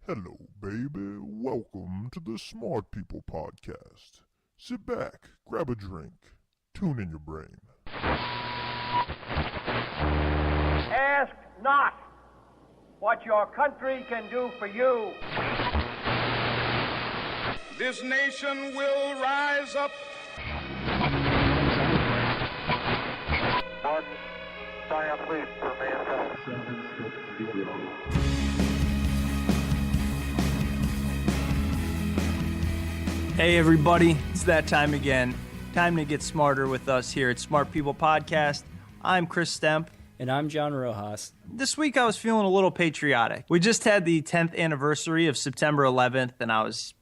Hello, baby. Welcome to the Smart People Podcast. Sit back, grab a drink, tune in your brain. Ask not what your country can do for you. This nation will rise up. One giant leap for mankind. Hey everybody, it's that time again. Time to get smarter with us here at Smart People Podcast. I'm Chris Stemp. And I'm John Rojas. This week I was feeling a little patriotic. We just had the 10th anniversary of September 11th, and I was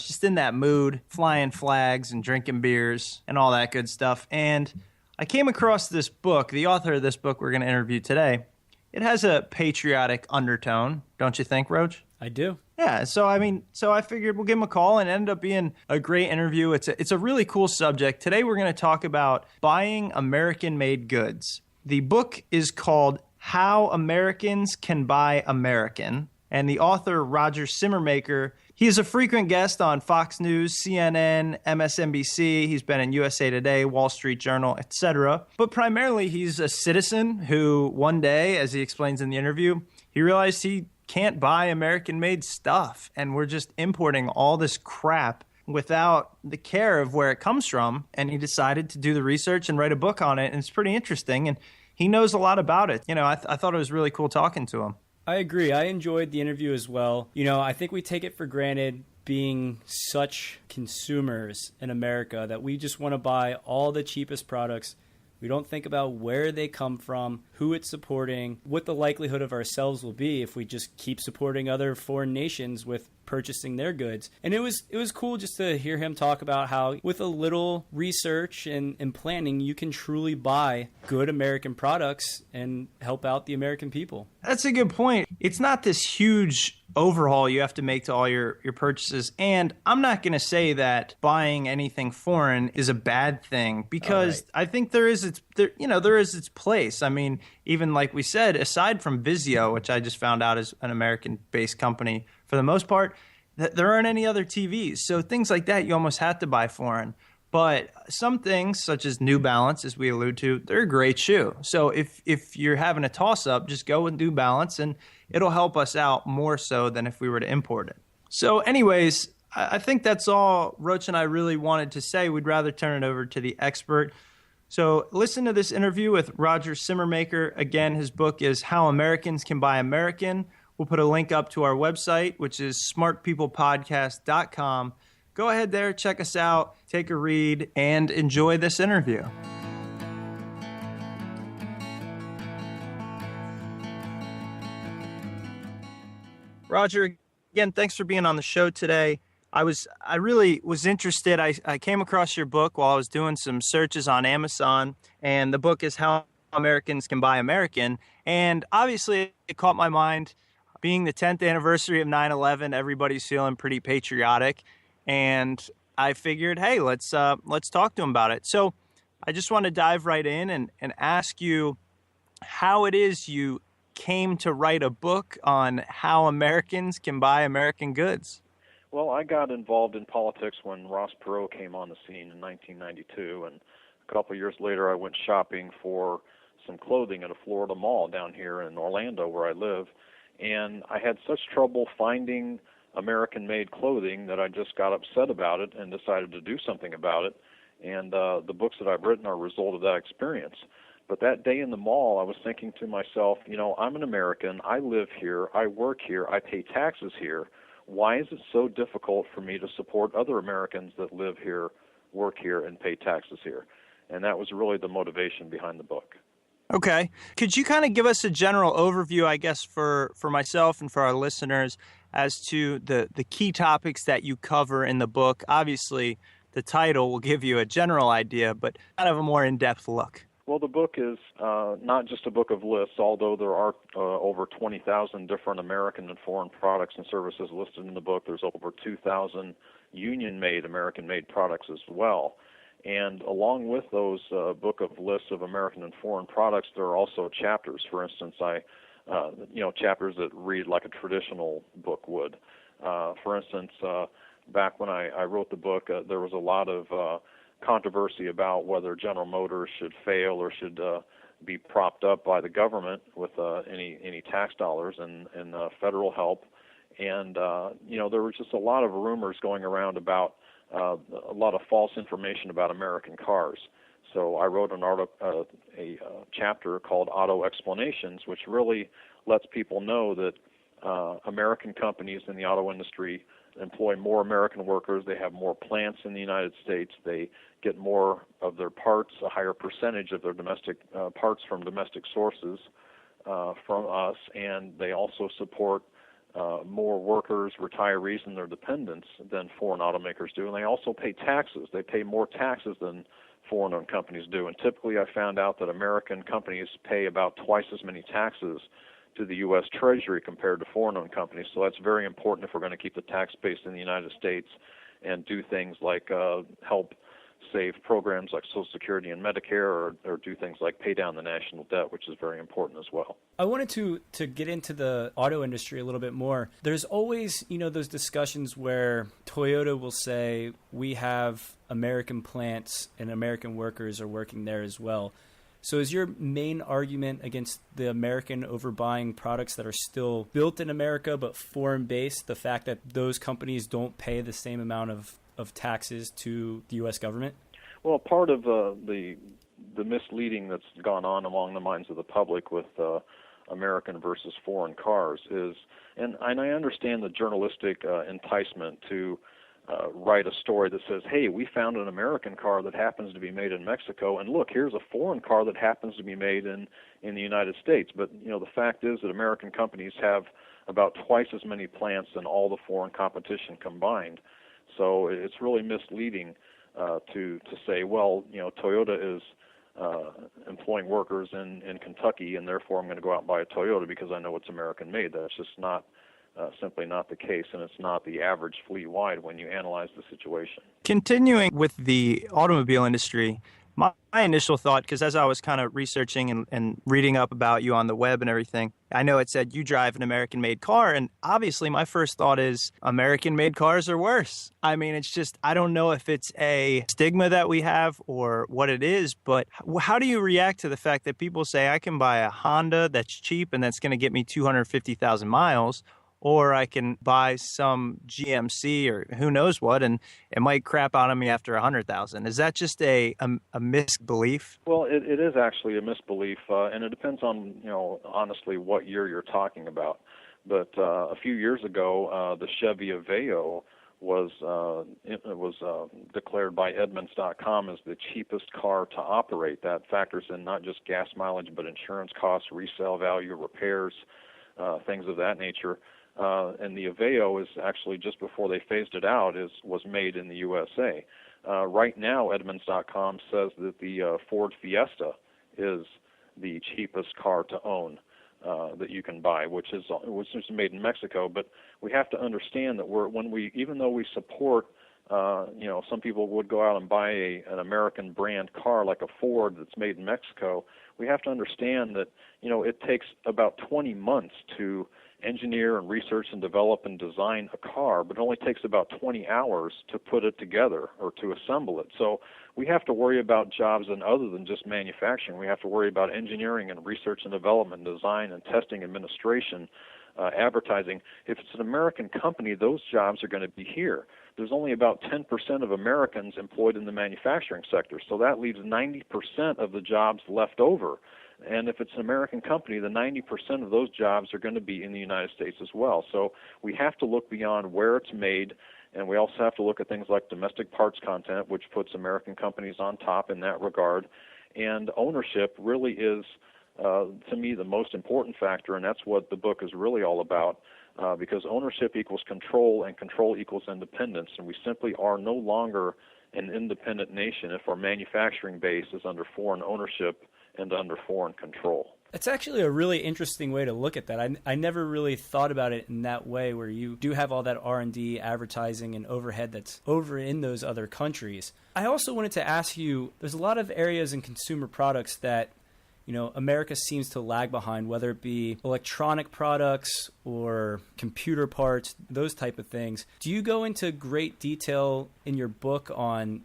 just in that mood, flying flags and drinking beers and all that good stuff. And I came across this book, the author of this book we're going to interview today. It has a patriotic undertone, don't you think, Roach? I do. Yeah, so I figured we'll give him a call, and it ended up being a great interview. It's a really cool subject. Today we're going to talk about buying American-made goods. The book is called How Americans Can Buy American, and the author, Roger Simmermaker, he is a frequent guest on Fox News, CNN, MSNBC. He's been in USA Today, Wall Street Journal, etc. But primarily, he's a citizen who one day, as he explains in the interview, he realized he can't buy American-made stuff, and we're just importing all this crap without the care of where it comes from, and he decided to do the research and write a book on it, and it's pretty interesting, and he knows a lot about it. I thought it was really cool talking to him. I agree. I enjoyed the interview as well. I think we take it for granted being such consumers in America that we just want to buy all the cheapest products. We don't think about where they come from, who it's supporting, what the likelihood of ourselves will be if we just keep supporting other foreign nations with purchasing their goods. And it was cool just to hear him talk about how with a little research and planning, you can truly buy good American products and help out the American people. That's a good point. It's not this huge overhaul you have to make to all your purchases. And I'm not going to say that buying anything foreign is a bad thing, because I think there is its place. I mean, even like we said, aside from Vizio, which I just found out is an American-based company for the most part, there aren't any other TVs. So things like that, you almost have to buy foreign. But some things, such as New Balance, as we allude to, they're a great shoe. So if you're having a toss-up, just go with New Balance, and it'll help us out more so than if we were to import it. So anyways, I think that's all Roach and I really wanted to say. We'd rather turn it over to the expert. So listen to this interview with Roger Simmermaker. Again, his book is How Americans Can Buy American. We'll put a link up to our website, which is smartpeoplepodcast.com. Go ahead there, check us out, take a read, and enjoy this interview. Roger, again, thanks for being on the show today. I really was interested. I came across your book while I was doing some searches on Amazon, and the book is How Americans Can Buy American. And obviously, it caught my mind. Being the 10th anniversary of 9/11, everybody's feeling pretty patriotic. And I figured, hey, let's talk to him about it. So I just want to dive right in and ask you how it is you came to write a book on how Americans can buy American goods. Well, I got involved in politics when Ross Perot came on the scene in 1992, and a couple of years later I went shopping for some clothing at a Florida mall down here in Orlando where I live, and I had such trouble finding American-made clothing that I just got upset about it and decided to do something about it, and the books that I've written are a result of that experience. But that day in the mall, I was thinking to myself, I'm an American, I live here, I work here, I pay taxes here. Why is it so difficult for me to support other Americans that live here, work here, and pay taxes here? And that was really the motivation behind the book. Okay. Could you kind of give us a general overview, I guess, for myself and for our listeners as to the key topics that you cover in the book? Obviously, the title will give you a general idea, but kind of a more in-depth look. Well, the book is not just a book of lists, although there are over 20,000 different American and foreign products and services listed in the book. There's over 2,000 union-made, American-made products as well. And along with those book of lists of American and foreign products, there are also chapters. For instance, I chapters that read like a traditional book would. For instance, back when I wrote the book, there was a lot of controversy about whether General Motors should fail or should be propped up by the government with any tax dollars and federal help. And there was just a lot of rumors going around about a lot of false information about American cars. So I wrote a chapter called Auto Explanations, which really lets people know that American companies in the auto industry employ more American workers. They have more plants in the United States. They get more of their parts, a higher percentage of their domestic parts from domestic sources from us, and they also support more workers, retirees, and their dependents than foreign automakers do. And they also pay taxes. They pay more taxes than foreign-owned companies do. And typically I found out that American companies pay about twice as many taxes to the U.S. Treasury compared to foreign-owned companies. So that's very important if we're going to keep the tax base in the United States and do things like help save programs like Social Security and Medicare, or do things like pay down the national debt, which is very important as well. I wanted to get into the auto industry a little bit more. There's always, those discussions where Toyota will say, we have American plants and American workers are working there as well. So is your main argument against the American overbuying products that are still built in America but foreign-based, the fact that those companies don't pay the same amount of taxes to the U.S. government? Well, part of the misleading that's gone on among the minds of the public with American versus foreign cars is, and I understand the journalistic enticement to write a story that says, hey, we found an American car that happens to be made in Mexico, and look, here's a foreign car that happens to be made in the United States. But, the fact is that American companies have about twice as many plants than all the foreign competition combined. So it's really misleading to say, well, Toyota is employing workers in Kentucky, and therefore I'm going to go out and buy a Toyota because I know it's American made. That's just not simply not the case, and it's not the average fleet-wide when you analyze the situation. Continuing with the automobile industry, my initial thought, because as I was kind of researching and reading up about you on the web and everything, I know it said you drive an American-made car, and obviously my first thought is American-made cars are worse. I mean, it's just, I don't know if it's a stigma that we have or what it is, but how do you react to the fact that people say I can buy a Honda that's cheap and that's going to get me 250,000 miles, or I can buy some GMC or who knows what, and it might crap out on me after 100,000. Is that just a misbelief? Well, it is actually a misbelief, and it depends on, honestly, what year you're talking about. But a few years ago, the Chevy Aveo was declared by Edmunds.com as the cheapest car to operate. That factors in not just gas mileage, but insurance costs, resale value, repairs, things of that nature. And the Aveo is actually, just before they phased it out, was made in the USA. Right now, Edmunds.com says that the Ford Fiesta is the cheapest car to own that you can buy, which is made in Mexico. But we have to understand that even though we support, some people would go out and buy an American brand car like a Ford that's made in Mexico. We have to understand that it takes about 20 months to engineer and research and develop and design a car, but it only takes about 20 hours to put it together or to assemble it. So we have to worry about jobs and other than just manufacturing. We have to worry about engineering and research and development, design and testing, administration, advertising. If it's an American company, those jobs are going to be here. There's only about 10% of Americans employed in the manufacturing sector, so that leaves 90% of the jobs left over. And if it's an American company, the 90% of those jobs are going to be in the United States as well. So we have to look beyond where it's made, and we also have to look at things like domestic parts content, which puts American companies on top in that regard. And ownership really is, to me, the most important factor, and that's what the book is really all about, because ownership equals control, and control equals independence, and we simply are no longer an independent nation if our manufacturing base is under foreign ownership and under foreign control. It's actually a really interesting way to look at that. I never really thought about it in that way, where you do have all that R&D, advertising, and overhead that's over in those other countries. I also wanted to ask you, there's a lot of areas in consumer products that America seems to lag behind, whether it be electronic products or computer parts, those type of things. Do you go into great detail in your book on,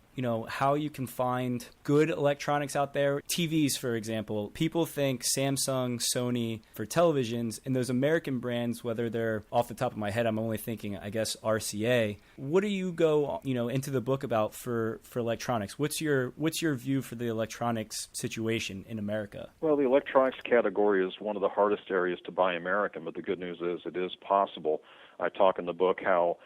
how you can find good electronics out there? TVs, for example. People think Samsung, Sony for televisions, and those American brands, whether they're off the top of my head, I'm only thinking, I guess, RCA. What do you go, into the book about for electronics? What's your view for the electronics situation in America? Well, the electronics category is one of the hardest areas to buy American, but the good news is it is possible. I talk in the book how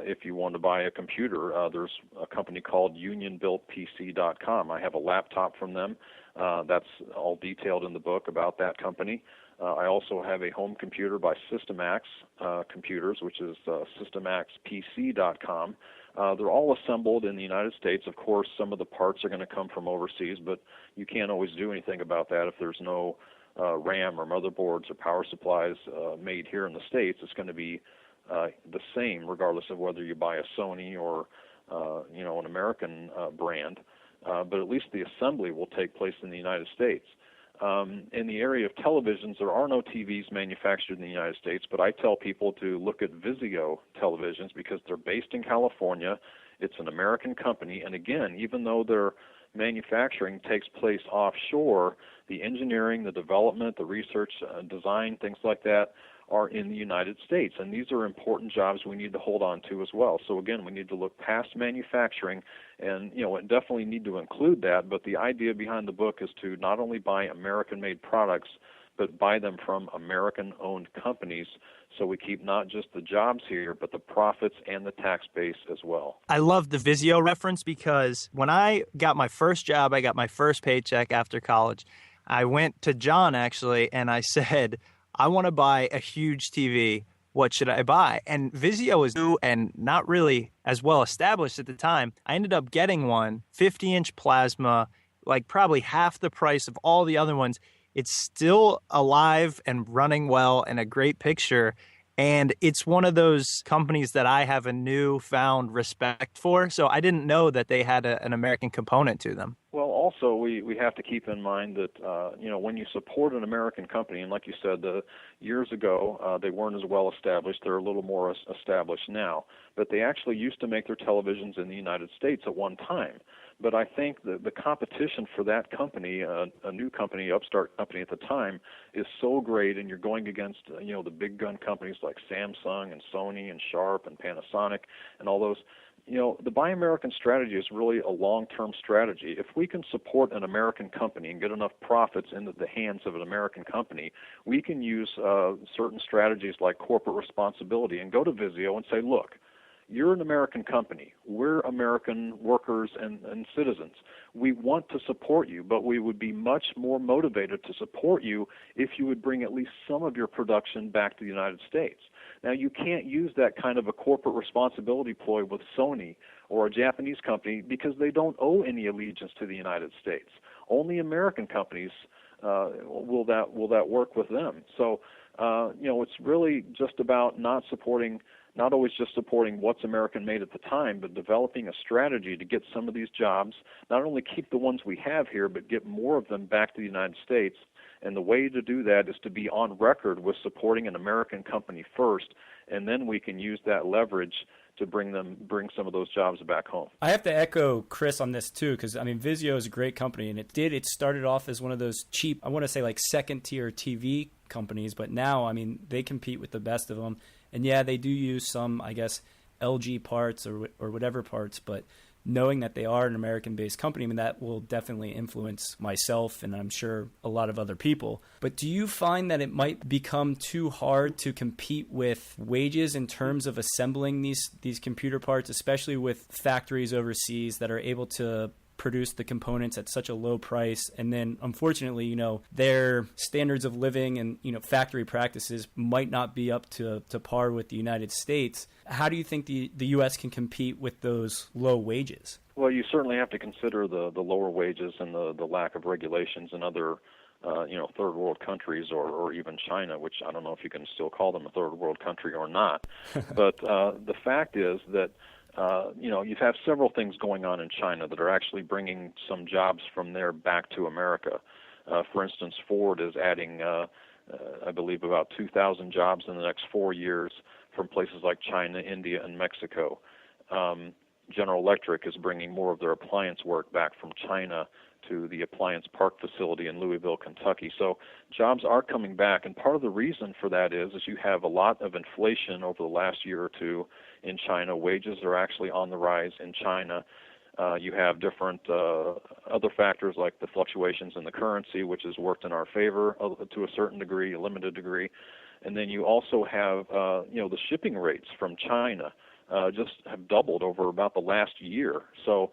if you want to buy a computer, there's a company called UnionBuiltPC.com. I have a laptop from them. That's all detailed in the book about that company. I also have a home computer by Systemax Computers, which is SystemaxPC.com. They're all assembled in the United States. Of course, some of the parts are going to come from overseas, but you can't always do anything about that. If there's no RAM or motherboards or power supplies made here in the States, it's going to be the same regardless of whether you buy a Sony or an American brand. But at least the assembly will take place in the United States. In the area of televisions, there are no TVs manufactured in the United States, but I tell people to look at Vizio televisions because they're based in California. It's an American company, and again, even though their manufacturing takes place offshore, the engineering, the development, the research, design, things like that are in the United States, and these are important jobs we need to hold on to as well. So again, we need to look past manufacturing, and definitely need to include that, but the idea behind the book is to not only buy American-made products, but buy them from American-owned companies, so we keep not just the jobs here, but the profits and the tax base as well. I love the Vizio reference because when I got my first job, I got my first paycheck after college, I went to John, actually, and I said, I want to buy a huge TV. What should I buy? And Vizio was new and not really as well established at the time. I ended up getting one, 50-inch plasma, like probably half the price of all the other ones. It's still alive and running well and a great picture. And it's one of those companies that I have a newfound respect for. So I didn't know that they had an American component to them. Well, also, we have to keep in mind that, when you support an American company, and like you said, years ago, they weren't as well established. They're a little more established now. But they actually used to make their televisions in the United States at one time. But I think the competition for that company, a new company, upstart company at the time, is so great, and you're going against, the big gun companies like Samsung and Sony and Sharp and Panasonic and all those. The Buy American strategy is really a long-term strategy. If we can support an American company and get enough profits into the hands of an American company, we can use certain strategies like corporate responsibility and go to Vizio and say, look, you're an American company. We're American workers and citizens. We want to support you, but we would be much more motivated to support you if you would bring at least some of your production back to the United States. Now, you can't use that kind of a corporate responsibility ploy with Sony or a Japanese company because they don't owe any allegiance to the United States. Only American companies will that work with them. So, it's really just about not always just supporting what's American made at the time, but developing a strategy to get some of these jobs, not only keep the ones we have here, but get more of them back to the United States. And the way to do that is to be on record with supporting an American company first, and then we can use that leverage to bring some of those jobs back home. I have to echo Chris on this too, because Vizio is a great company, and it started off as one of those cheap, I want to say like second-tier TV companies, but now, they compete with the best of them. And yeah, they do use some, I guess, LG parts or whatever parts, but knowing that they are an American-based company, that will definitely influence myself and I'm sure a lot of other people. But do you find that it might become too hard to compete with wages in terms of assembling these computer parts, especially with factories overseas that are able to produce the components at such a low price, and then unfortunately, their standards of living and factory practices might not be up to par with the United States? How do you think the U.S. can compete with those low wages? Well, you certainly have to consider the lower wages and the lack of regulations in other third world countries or even China, which I don't know if you can still call them a third world country or not. But the fact is that you have several things going on in China that are actually bringing some jobs from there back to America. For instance, Ford is adding, I believe, about 2,000 jobs in the next 4 years from places like China, India, and Mexico. General Electric is bringing more of their appliance work back from China to the Appliance Park facility in Louisville, Kentucky. So jobs are coming back, and part of the reason for that is you have a lot of inflation over the last year or two in China. Wages are actually on the rise in China. You have different other factors like the fluctuations in the currency, which has worked in our favor to a certain degree, a limited degree. And then you also have, the shipping rates from China just have doubled over about the last year. So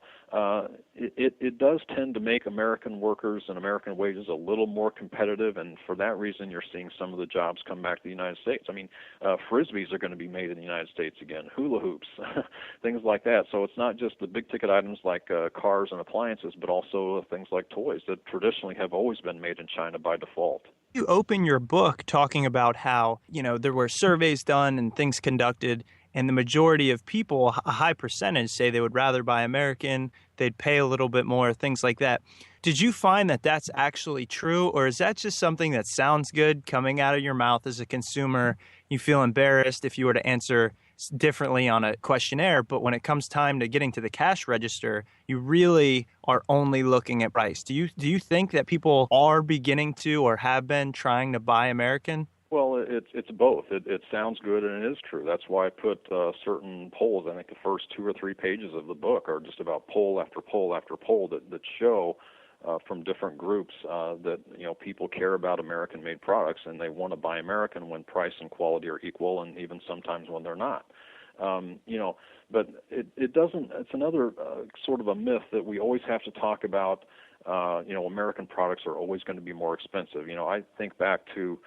it does tend to make American workers and American wages a little more competitive, and for that reason you're seeing some of the jobs come back to the United States. I mean, Frisbees are going to be made in the United States again, hula hoops, things like that. So it's not just the big-ticket items like cars and appliances, but also things like toys that traditionally have always been made in China by default. You open your book talking about how, there were surveys done and things conducted, and the majority of people, a high percentage, say they would rather buy American, they'd pay a little bit more, things like that. Did you find that that's actually true, or is that just something that sounds good coming out of your mouth as a consumer? You feel embarrassed if you were to answer differently on a questionnaire, but when it comes time to getting to the cash register, you really are only looking at price. Do you think that people are beginning to or have been trying to buy American? Well, it's both. It sounds good and it is true. That's why I put certain polls. I think the first 2 or 3 pages of the book are just about poll after poll after poll that show from different groups that people care about American-made products and they want to buy American when price and quality are equal, and even sometimes when they're not. But it doesn't. It's another sort of a myth that we always have to talk about. American products are always going to be more expensive. I think back to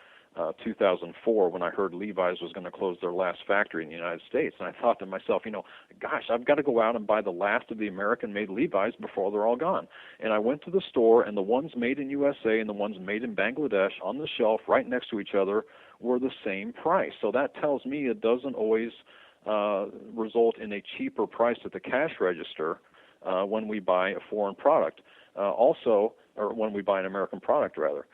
2004 when I heard Levi's was going to close their last factory in the United States. And I thought to myself, gosh, I've got to go out and buy the last of the American-made Levi's before they're all gone. And I went to the store, and the ones made in USA and the ones made in Bangladesh on the shelf right next to each other were the same price. So that tells me it doesn't always result in a cheaper price at the cash register when we buy a foreign product. Or when we buy an American product, rather.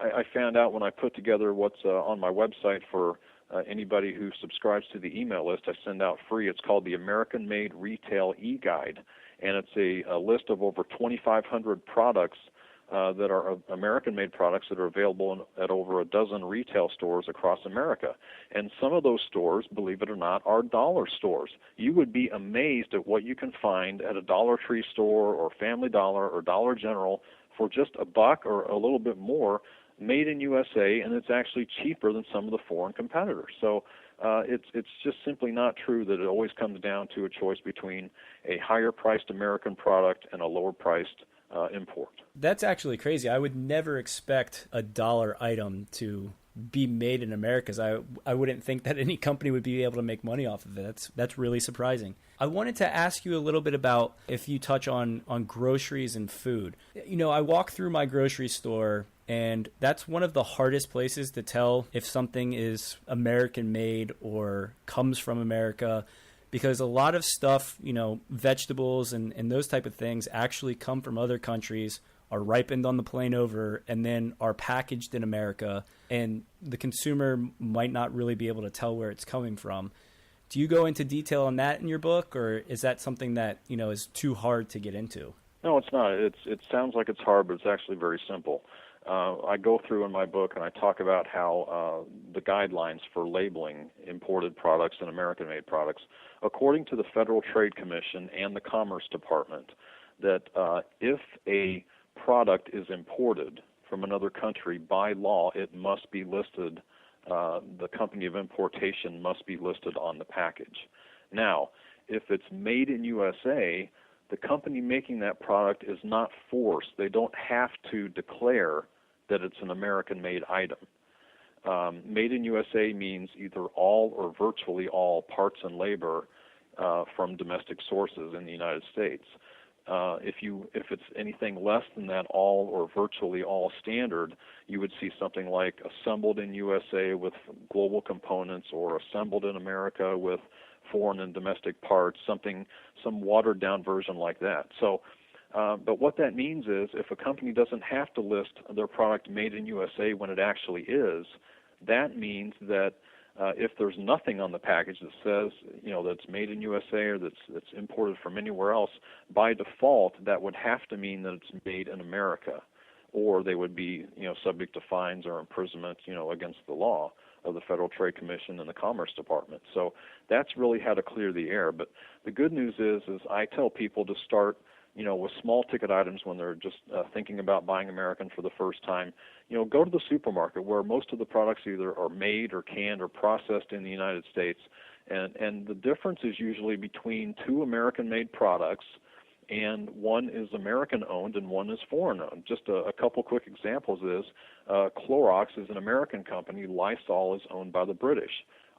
I found out when I put together what's on my website for anybody who subscribes to the email list, I send out free. It's called the American Made Retail E-Guide, and it's a list of over 2,500 products that are American-made products that are available at over a dozen retail stores across America. And some of those stores, believe it or not, are dollar stores. You would be amazed at what you can find at a Dollar Tree store or Family Dollar or Dollar General for just $1 or a little bit more, made in USA, and it's actually cheaper than some of the foreign competitors. So it's just simply not true that it always comes down to a choice between a higher-priced American product and a lower-priced import. That's actually crazy. I would never expect a dollar item to be made in America. I wouldn't think that any company would be able to make money off of it. That's really surprising. I wanted to ask you a little bit about if you touch on groceries and food. I walk through my grocery store, and that's one of the hardest places to tell if something is American made or comes from America, because a lot of stuff, vegetables and those type of things actually come from other countries, are ripened on the plane over, and then are packaged in America, and the consumer might not really be able to tell where it's coming from. Do you go into detail on that in your book, or is that something that, is too hard to get into? No, it's not. It sounds like it's hard, but it's actually very simple. I go through in my book and I talk about how the guidelines for labeling imported products and American-made products, according to the Federal Trade Commission and the Commerce Department, that if a product is imported from another country, by law, it must be listed, the company of importation must be listed on the package. Now, if it's made in USA, the company making that product is not forced. They don't have to declare that it's an American-made item. Made in USA means either all or virtually all parts and labor from domestic sources in the United States. If it's anything less than that all or virtually all standard, you would see something like assembled in USA with global components, or assembled in America with foreign and domestic parts, some watered down version like that. So But what that means is if a company doesn't have to list their product made in USA when it actually is, that means that if there's nothing on the package that says, that's made in USA or that's imported from anywhere else, by default, that would have to mean that it's made in America, or they would be, subject to fines or imprisonment, against the law of the Federal Trade Commission and the Commerce Department. So that's really how to clear the air. But the good news is I tell people to start, with small ticket items when they're just thinking about buying American for the first time. Go to the supermarket where most of the products either are made or canned or processed in the United States. And the difference is usually between two American-made products, and one is American-owned and one is foreign-owned. Just a couple quick examples is Clorox is an American company. Lysol is owned by the British.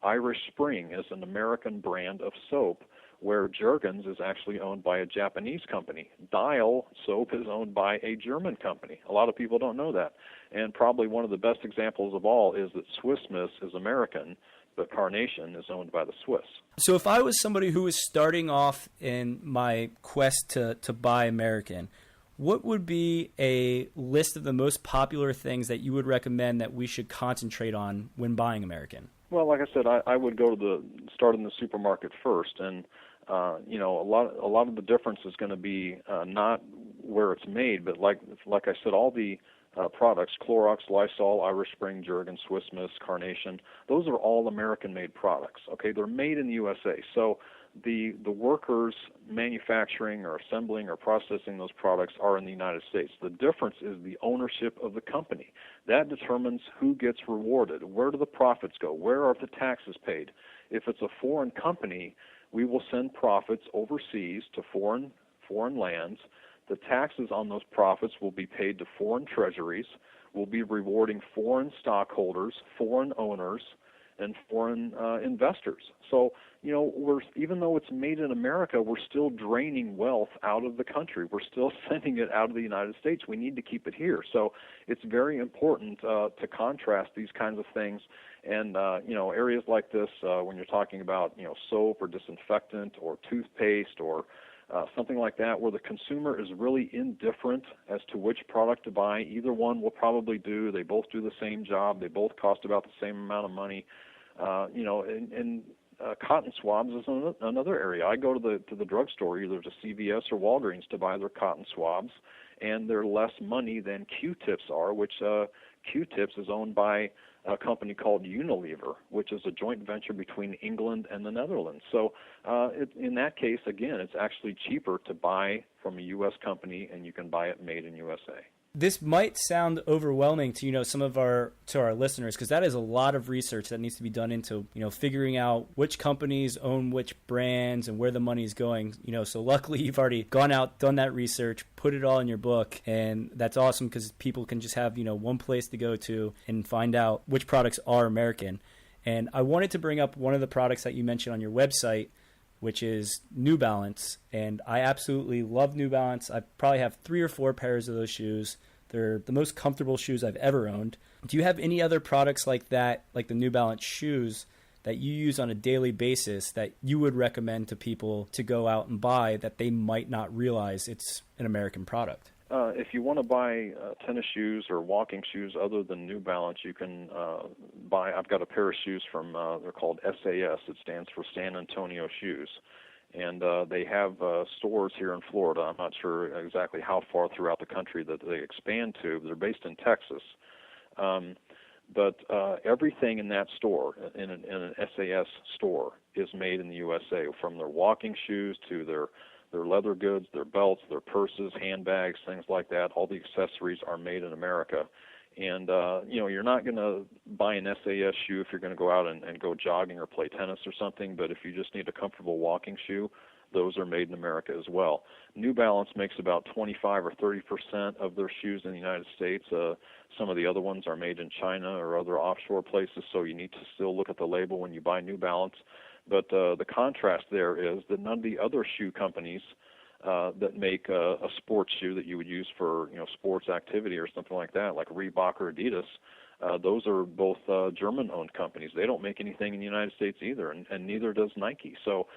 Irish Spring is an American brand of soap, where Jergens is actually owned by a Japanese company. Dial soap is owned by a German company. A lot of people don't know that. And probably one of the best examples of all is that Swiss Miss is American, but Carnation is owned by the Swiss. So if I was somebody who was starting off in my quest to buy American, what would be a list of the most popular things that you would recommend that we should concentrate on when buying American? Well, like I said, I would go to start in the supermarket first, and a lot of the difference is going to be not where it's made, but like I said, all the products, Clorox, Lysol, Irish Spring, Jergens, Swiss Miss, Carnation, those are all American-made products. Okay, they're made in the USA. So the workers manufacturing or assembling or processing those products are in the United States. The difference is the ownership of the company. That determines who gets rewarded. Where do the profits go? Where are the taxes paid? If it's a foreign company, we will send profits overseas to foreign lands. The taxes on those profits will be paid to foreign treasuries. We'll be rewarding foreign stockholders, foreign owners, and foreign investors. So, even though it's made in America, we're still draining wealth out of the country. We're still sending it out of the United States. We need to keep it here. So it's very important to contrast these kinds of things. And, areas like this, when you're talking about, soap or disinfectant or toothpaste or something like that, where the consumer is really indifferent as to which product to buy. Either one will probably do. They both do the same job. They both cost about the same amount of money. Cotton swabs is another area. I go to the drugstore, either to CVS or Walgreens, to buy their cotton swabs, and they're less money than Q-tips are, which Q-tips is owned by a company called Unilever, which is a joint venture between England and the Netherlands. So in that case, again, it's actually cheaper to buy from a U.S. company, and you can buy it made in USA. This might sound overwhelming to some of our listeners, because that is a lot of research that needs to be done into figuring out which companies own which brands and where the money is going. So luckily you've already gone out, done that research, put it all in your book, and that's awesome because people can just have one place to go to and find out which products are American. And I wanted to bring up one of the products that you mentioned on your website, which is New Balance. And I absolutely love New Balance. I probably have 3 or 4 pairs of those shoes. They're the most comfortable shoes I've ever owned. Do you have any other products like that, like the New Balance shoes, that you use on a daily basis that you would recommend to people to go out and buy that they might not realize it's an American product? If you want to buy tennis shoes or walking shoes other than New Balance, you can buy. I've got a pair of shoes from, they're called SAS. It stands for San Antonio Shoes. And they have stores here in Florida. I'm not sure exactly how far throughout the country that they expand to. They're based in Texas. But everything in that store, in an SAS store, is made in the USA, from their walking shoes to their leather goods, their belts, their purses, handbags, things like that. All the accessories are made in America. And, you're not going to buy an SAS shoe if you're going to go out and go jogging or play tennis or something, but if you just need a comfortable walking shoe, those are made in America as well. New Balance makes about 25 or 30% of their shoes in the United States. Some of the other ones are made in China or other offshore places, so you need to still look at the label when you buy New Balance. But the contrast there is that none of the other shoe companies that make a sports shoe that you would use for sports activity or something like that, like Reebok or Adidas, those are both German-owned companies. They don't make anything in the United States either, and neither does Nike. So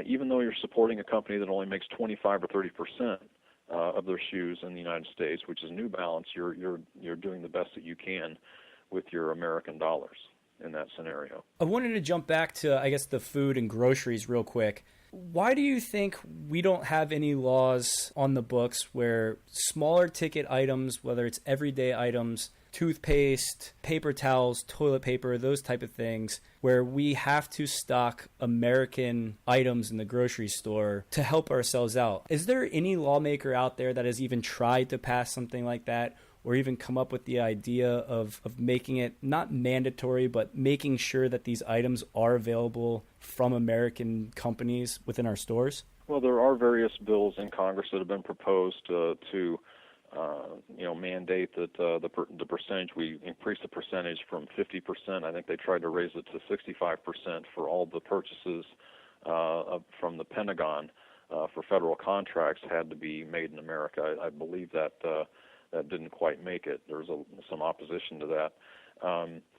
even though you're supporting a company that only makes 25 or 30% of their shoes in the United States, which is New Balance, you're doing the best that you can with your American dollars in that scenario. I wanted to jump back to, I guess, the food and groceries real quick. Why do you think we don't have any laws on the books where smaller ticket items, whether it's everyday items, toothpaste, paper towels, toilet paper, those type of things, where we have to stock American items in the grocery store to help ourselves out? Is there any lawmaker out there that has even tried to pass something like that, or even come up with the idea of making it not mandatory, but making sure that these items are available from American companies within our stores? Well, there are various bills in Congress that have been proposed to mandate that the percentage, we increase the percentage from 50%. I think they tried to raise it to 65% for all the purchases from the Pentagon for federal contracts had to be made in America. I believe that that didn't quite make it. There's some opposition to that.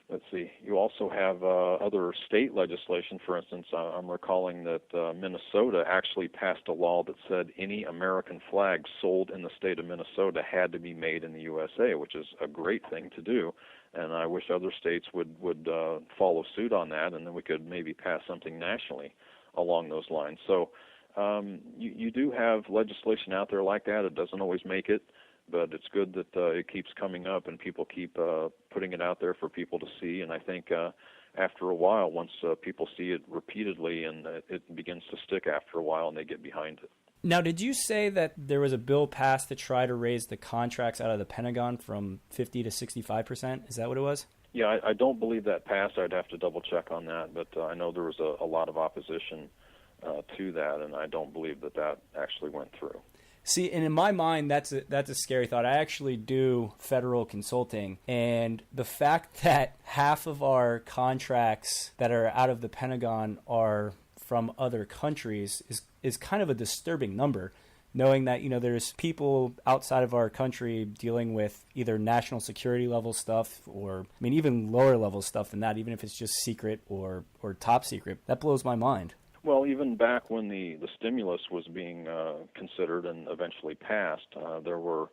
Let's see. You also have other state legislation. For instance, I'm recalling that Minnesota actually passed a law that said any American flag sold in the state of Minnesota had to be made in the USA, which is a great thing to do. And I wish other states would follow suit on that, and then we could maybe pass something nationally along those lines. So you do have legislation out there like that. It doesn't always make it, but it's good that it keeps coming up and people keep putting it out there for people to see. And I think after a while, once people see it repeatedly, and it begins to stick after a while, and they get behind it. Now, did you say that there was a bill passed to try to raise the contracts out of the Pentagon from 50 to 65%? Is that what it was? Yeah, I don't believe that passed. I'd have to double check on that, but I know there was a lot of opposition to that, and I don't believe that actually went through. See, and in my mind, that's a scary thought. I actually do federal consulting, and the fact that half of our contracts that are out of the Pentagon are from other countries is kind of a disturbing number, knowing that, there's people outside of our country dealing with either national security level stuff or, even lower level stuff than that, even if it's just secret or top secret. That blows my mind. Well, even back when the stimulus was being considered and eventually passed, there were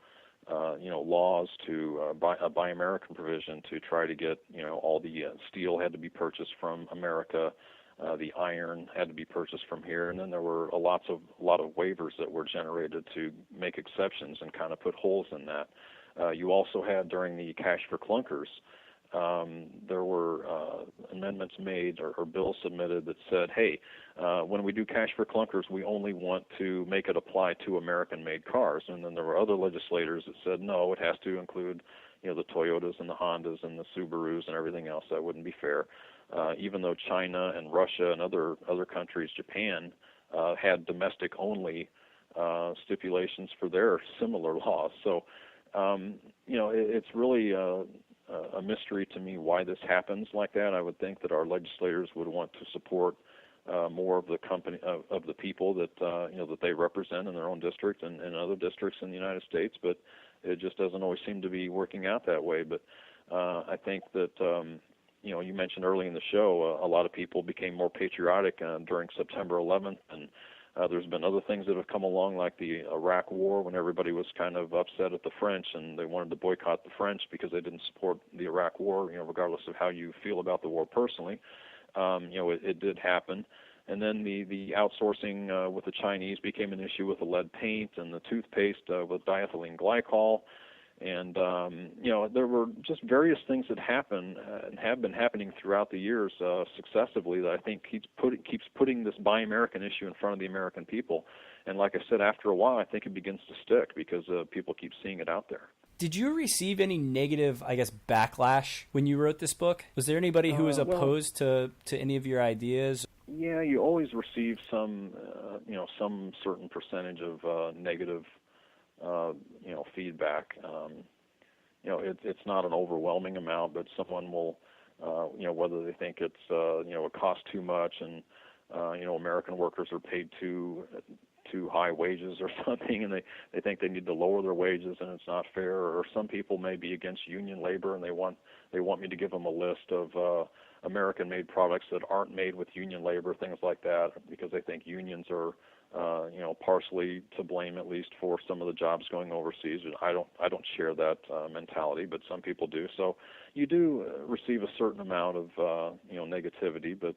laws to Buy American provision to try to get all the steel had to be purchased from America, the iron had to be purchased from here, and then there were a lot of waivers that were generated to make exceptions and kind of put holes in that. You also had during the Cash for Clunkers. There were amendments made or bills submitted that said, hey, when we do Cash for Clunkers, we only want to make it apply to American-made cars. And then there were other legislators that said, no, it has to include, the Toyotas and the Hondas and the Subarus and everything else. That wouldn't be fair. Even though China and Russia and other countries, Japan, had domestic-only stipulations for their similar laws. So, it's really a mystery to me why this happens like that. I would think that our legislators would want to support more of the company of the people that that they represent in their own district and other districts in the United States, but it just doesn't always seem to be working out that way. But I think that you mentioned early in the show a lot of people became more patriotic during September 11th, and there's been other things that have come along, like the Iraq War, when everybody was kind of upset at the French and they wanted to boycott the French because they didn't support the Iraq War, regardless of how you feel about the war personally. It did happen. And then the outsourcing with the Chinese became an issue with the lead paint and the toothpaste with diethylene glycol. And, there were just various things that happen and have been happening throughout the years successively that I think keeps putting this Buy American issue in front of the American people. And like I said, after a while, I think it begins to stick because people keep seeing it out there. Did you receive any negative, backlash when you wrote this book? Was there anybody who was opposed to any of your ideas? Yeah, you always receive some certain percentage of negative feedback. It's not an overwhelming amount, but someone will, whether they think it's, it costs too much and, American workers are paid too high wages or something, and they think they need to lower their wages and it's not fair. Or some people may be against union labor and they want me to give them a list of American-made products that aren't made with union labor, things like that, because they think unions are, partially to blame, at least, for some of the jobs going overseas. I don't share that mentality, but some people do. So you do receive a certain amount of negativity, but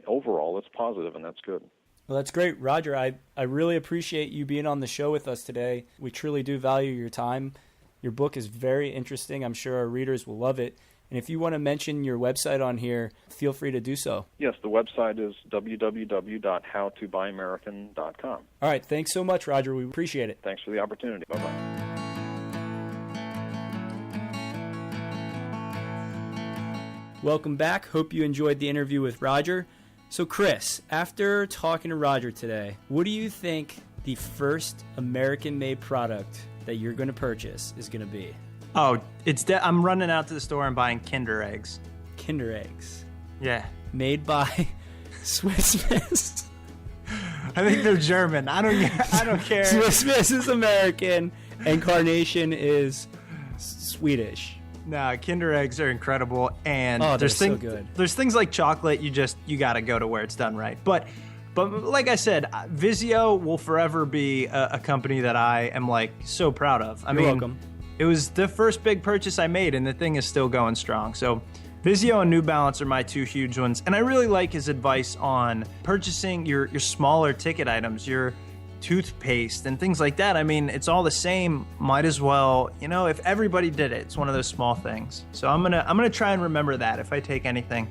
overall it's positive, and that's good. Well, that's great, Roger. I really appreciate you being on the show with us today. We truly do value your time. Your book is very interesting. I'm sure our readers will love it. And if you want to mention your website on here, feel free to do so. Yes, the website is www.howtobuyamerican.com. All right, thanks so much, Roger. We appreciate it. Thanks for the opportunity. Bye-bye. Welcome back. Hope you enjoyed the interview with Roger. So, Chris, after talking to Roger today, what do you think the first American-made product that you're going to purchase is going to be? Oh, I'm running out to the store and buying Kinder eggs. Kinder eggs. Yeah. Made by Swiss Miss. I think they're German. I don't care. Swiss Miss is American and Carnation is Swedish. No, Kinder eggs are incredible, and they're so good. There's things like chocolate. You got to go to where it's done right. But like I said, Vizio will forever be a company that I am so proud of. You're welcome. It was the first big purchase I made, and the thing is still going strong. So Vizio and New Balance are my two huge ones. And I really like his advice on purchasing your smaller ticket items, your toothpaste and things like that. I mean, it's all the same. Might as well, if everybody did it, it's one of those small things. So I'm gonna try and remember that if I take anything,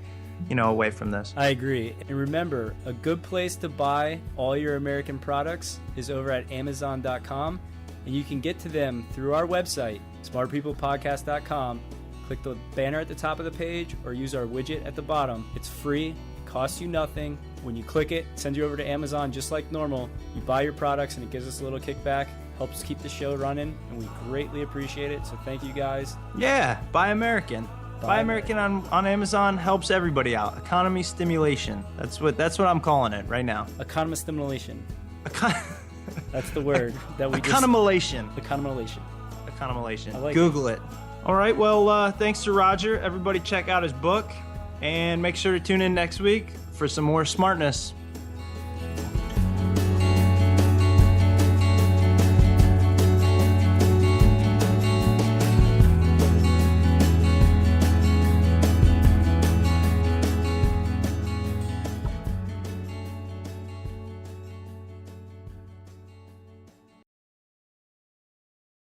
away from this. I agree. And remember, a good place to buy all your American products is over at Amazon.com. And you can get to them through our website, smartpeoplepodcast.com. Click the banner at the top of the page or use our widget at the bottom. It's free, costs you nothing. When you click it sends you over to Amazon just like normal. You buy your products and it gives us a little kickback, helps keep the show running, and we greatly appreciate it. So thank you guys. Yeah, buy American. Buy American on Amazon helps everybody out. Economy stimulation. That's what I'm calling it right now. Economy stimulation. That's the word that we Economolation. Economolation. Economolation. I like Google it. All right. Well, thanks to Roger. Everybody check out his book and make sure to tune in next week for some more smartness.